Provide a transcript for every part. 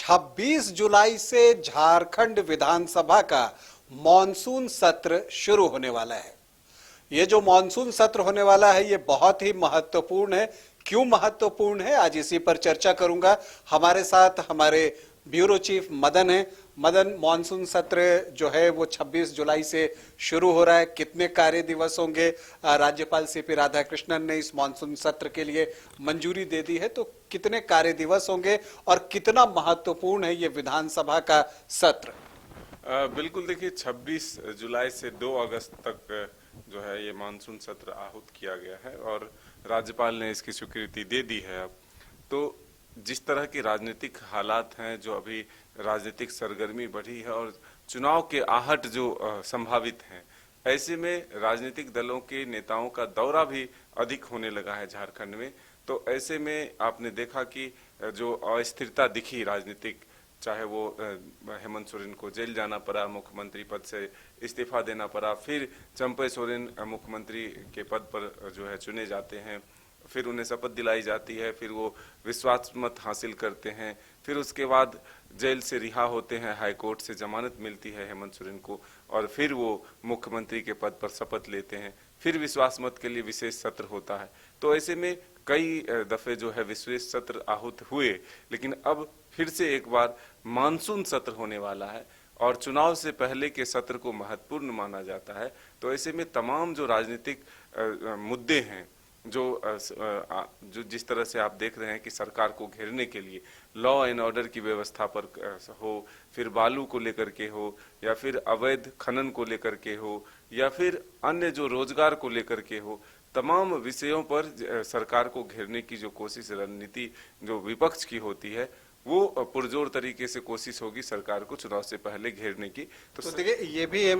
26 जुलाई से झारखंड विधानसभा का मॉनसून सत्र शुरू होने वाला है। ये जो मॉनसून सत्र होने वाला है ये बहुत ही महत्वपूर्ण है। क्यों महत्वपूर्ण है, आज इसी पर चर्चा करूंगा। हमारे साथ हमारे ब्यूरो चीफ मदन है। मदन, मॉनसून सत्र जो है वो 26 जुलाई से शुरू हो रहा है, कितने कार्य दिवस होंगे? राज्यपाल सीपी राधाकृष्णन ने इस मॉनसून सत्र के लिए मंजूरी दे दी है, तो कितने कार्य दिवस होंगे और कितना महत्वपूर्ण है ये विधानसभा का सत्र? बिल्कुल, देखिए 26 जुलाई से 2 अगस्त तक जो है ये मानसून सत्र आहूत किया गया है और राज्यपाल ने इसकी स्वीकृति दे दी है। अब तो जिस तरह की राजनीतिक हालात हैं, जो अभी राजनीतिक सरगर्मी बढ़ी है और चुनाव के आहट जो संभावित हैं, ऐसे में राजनीतिक दलों के नेताओं का दौरा भी अधिक होने लगा है झारखंड में। तो ऐसे में आपने देखा कि जो अस्थिरता दिखी राजनीतिक, चाहे वो हेमंत सोरेन को जेल जाना पड़ा, मुख्यमंत्री पद से इस्तीफा देना पड़ा, फिर चंपई सोरेन मुख्यमंत्री के पद पर जो है चुने जाते हैं, फिर उन्हें शपथ दिलाई जाती है, फिर वो विश्वास मत हासिल करते हैं, फिर उसके बाद जेल से रिहा होते हैं, हाई कोर्ट से जमानत मिलती है हेमंत सोरेन को, और फिर वो मुख्यमंत्री के पद पर शपथ लेते हैं, फिर विश्वास मत के लिए विशेष सत्र होता है। तो ऐसे में कई दफे जो है विशेष सत्र आहूत हुए, लेकिन अब फिर से एक बार मानसून सत्र होने वाला है और चुनाव से पहले के सत्र को महत्वपूर्ण माना जाता है। तो ऐसे में तमाम जो राजनीतिक मुद्दे हैं, जो जिस तरह से आप देख रहे हैं कि सरकार को घेरने के लिए लॉ एंड ऑर्डर की व्यवस्था पर हो, फिर बालू को लेकर के हो, या फिर अवैध खनन को लेकर के हो, या फिर अन्य जो रोजगार को लेकर के हो, तमाम विषयों पर सरकार को घेरने की जो कोशिश, रणनीति जो विपक्ष की होती है, वो पुरजोर तरीके से कोशिश होगी सरकार को चुनाव से पहले घेरने की। तो देखिए, ये भी है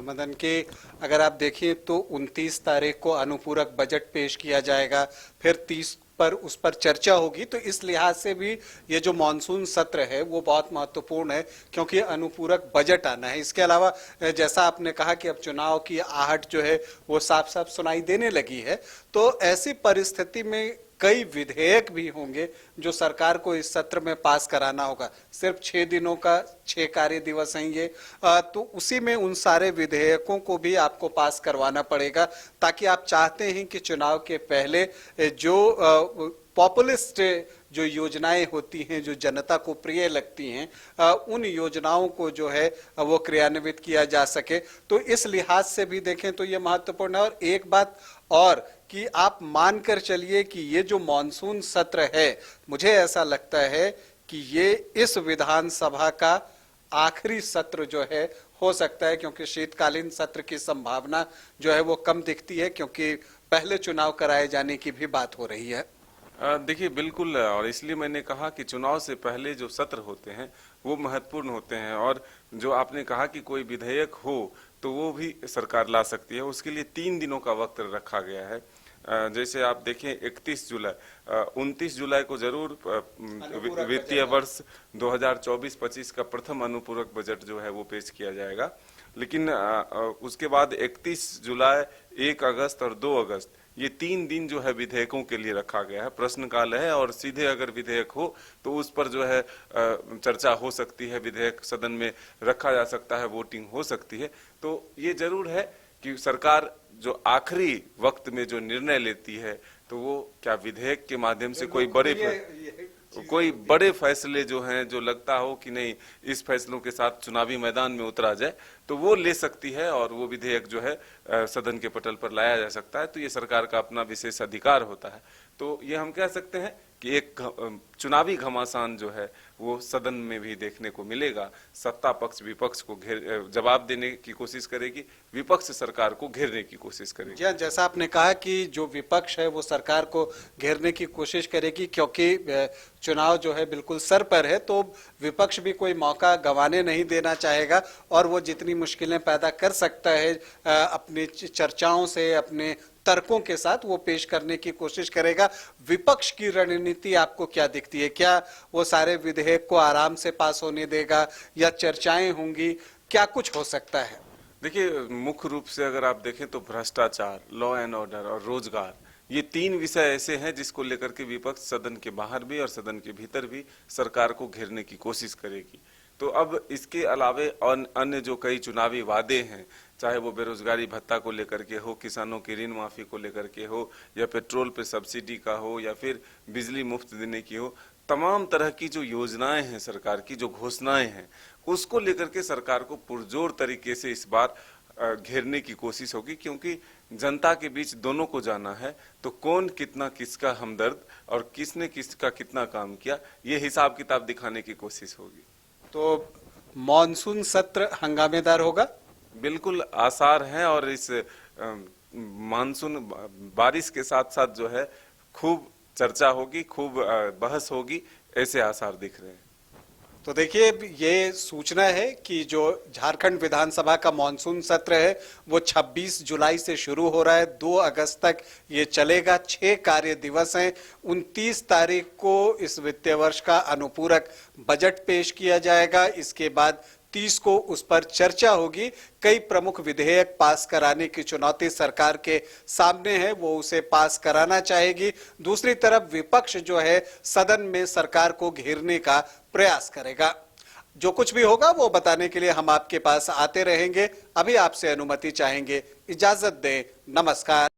मदन के, अगर आप देखिए तो 29 तारीख को अनुपूरक बजट पेश किया जाएगा, फिर 30 पर उस पर चर्चा होगी। तो इस लिहाज से भी ये जो मॉनसून सत्र है वो बहुत महत्वपूर्ण है, क्योंकि अनुपूरक बजट आना है। इसके अलावा जैसा आपने कहा कि अब चुनाव की आहट जो है वो साफ साफ सुनाई देने लगी है, तो ऐसी परिस्थिति में कई विधेयक भी होंगे जो सरकार को इस सत्र में पास कराना होगा। सिर्फ 6 दिनों का 6 कार्य दिवस हैं ये, तो उसी में उन सारे विधेयकों को भी आपको पास करवाना पड़ेगा, ताकि आप चाहते हैं कि चुनाव के पहले जो पॉपुलिस्ट जो योजनाएं होती हैं, जो जनता को प्रिय लगती हैं, उन योजनाओं को जो है वो क्रियान्वित किया जा सके। तो इस लिहाज से भी देखें तो ये महत्वपूर्ण है। और एक बात और कि आप मानकर चलिए कि ये जो मॉनसून सत्र है, मुझे ऐसा लगता है कि ये इस विधानसभा का आखिरी सत्र जो है हो सकता है, क्योंकि शीतकालीन सत्र की संभावना जो है वो कम दिखती है, क्योंकि पहले चुनाव कराए जाने की भी बात हो रही है। देखिए, बिल्कुल, और इसलिए मैंने कहा कि चुनाव से पहले जो सत्र होते हैं वो महत्वपूर्ण होते हैं। और जो आपने कहा कि कोई विधेयक हो तो वो भी सरकार ला सकती है, उसके लिए 3 दिनों का वक्त रखा गया है। जैसे आप देखें 31 जुलाई, 29 जुलाई को जरूर वित्तीय वर्ष 2024-25 का प्रथम अनुपूरक बजट जो है वो पेश किया जाएगा, लेकिन उसके बाद 31 जुलाई, 1 अगस्त और 2 अगस्त, ये 3 दिन जो है विधेयकों के लिए रखा गया है। प्रश्नकाल है और सीधे अगर विधेयक हो तो उस पर जो है चर्चा हो सकती है, विधेयक सदन में रखा जा सकता है, वोटिंग हो सकती है। तो ये जरूर है कि सरकार जो आखिरी वक्त में जो निर्णय लेती है तो वो क्या विधेयक के माध्यम से कोई बड़े फैसले जो हैं, जो लगता हो कि नहीं इस फैसलों के साथ चुनावी मैदान में उतरा जाए, तो वो ले सकती है और वो विधेयक जो है सदन के पटल पर लाया जा सकता है। तो ये सरकार का अपना विशेष अधिकार होता है। तो ये हम कह सकते हैं कि एक चुनावी घमासान जो है वो सदन में भी देखने को मिलेगा। सत्ता पक्ष विपक्ष को जवाब देने की कोशिश करेगी, विपक्ष सरकार को घेरने की कोशिश करेगी। जी, जैसा आपने कहा कि जो विपक्ष है वो सरकार को घेरने की कोशिश करेगी, क्योंकि चुनाव जो है बिल्कुल सर पर है, तो विपक्ष भी कोई मौका गंवाने नहीं देना चाहेगा और वो जितनी मुश्किलें पैदा कर सकता है अपनी चर्चाओं से, अपने तर्कों के साथ वो पेश करने की कोशिश करेगा। विपक्ष की रणनीति आपको क्या दिखती है? क्या वो सारे विधेयक को आराम से पास होने देगा या चर्चाएं होंगी? क्या कुछ हो सकता है? देखिए, मुख्य रूप से अगर आप देखें तो भ्रष्टाचार, लॉ एंड ऑर्डर और रोजगार, ये तीन विषय ऐसे हैं जिसको लेकर के विपक्ष सदन के बाहर भी और सदन के भीतर भी सरकार को घेरने की कोशिश करेगी। तो अब इसके अलावे अन्य जो कई चुनावी वादे हैं, चाहे वो बेरोजगारी भत्ता को लेकर के हो, किसानों की ऋण माफी को लेकर के हो, या पेट्रोल पे सब्सिडी का हो, या फिर बिजली मुफ्त देने की हो, तमाम तरह की जो योजनाएं हैं सरकार की, जो घोषणाएं हैं, उसको लेकर के सरकार को पुरजोर तरीके से इस बार घेरने की कोशिश होगी, क्योंकि जनता के बीच दोनों को जाना है। तो कौन कितना किसका हमदर्द और किसने किसका कितना काम किया, ये हिसाब किताब दिखाने की कोशिश होगी। तो मॉनसून सत्र हंगामेदार होगा? बिल्कुल आसार हैं, और इस मानसून बारिश के साथ साथ जो है खूब चर्चा होगी, खूब बहस होगी, ऐसे आसार दिख रहे हैं। तो देखिए, ये सूचना है कि जो झारखंड विधानसभा का मॉनसून सत्र है वो 26 जुलाई से शुरू हो रहा है, 2 अगस्त तक ये चलेगा। 6 कार्य दिवस हैं। 29 तारीख को इस वित्तीय वर्ष का अनुपूरक बजट पेश किया जाएगा। इसके बाद 30 को उस पर चर्चा होगी। कई प्रमुख विधेयक पास कराने की चुनौती सरकार के सामने है, वो उसे पास कराना चाहेगी। दूसरी तरफ विपक्ष जो है सदन में सरकार को घेरने का प्रयास करेगा। जो कुछ भी होगा वो बताने के लिए हम आपके पास आते रहेंगे। अभी आपसे अनुमति चाहेंगे, इजाजत दें, नमस्कार।